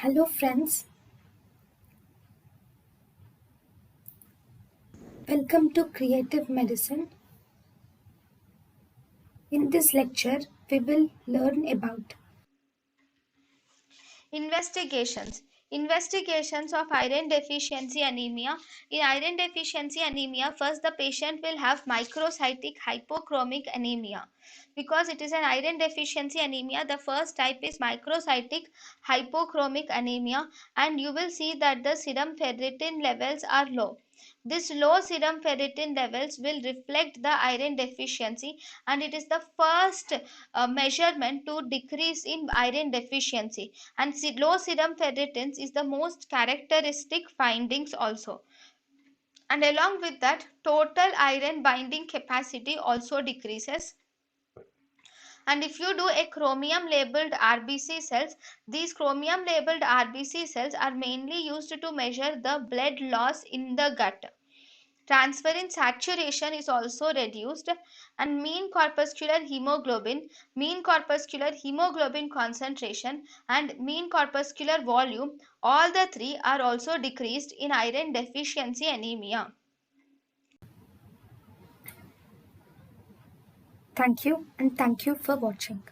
Hello, friends. Welcome to Creative Medicine. In this lecture, we will learn about Investigations. Investigations of iron deficiency anemia. In iron deficiency anemia, first the patient will have microcytic hypochromic anemia. Because it is an iron deficiency anemia, the first type is microcytic hypochromic anemia, and you will see that the serum ferritin levels are low. This low serum ferritin levels will reflect the iron deficiency, and it is the first measurement to decrease in iron deficiency. And low serum ferritins is the most characteristic findings also. And along with that, total iron binding capacity also decreases. And if you do a chromium labeled RBC cells, these chromium labeled RBC cells are mainly used to measure the blood loss in the gut. Transferrin saturation is also reduced, and mean corpuscular hemoglobin concentration, and mean corpuscular volume, all the three are also decreased in iron deficiency anemia. thank you and thank you for watching.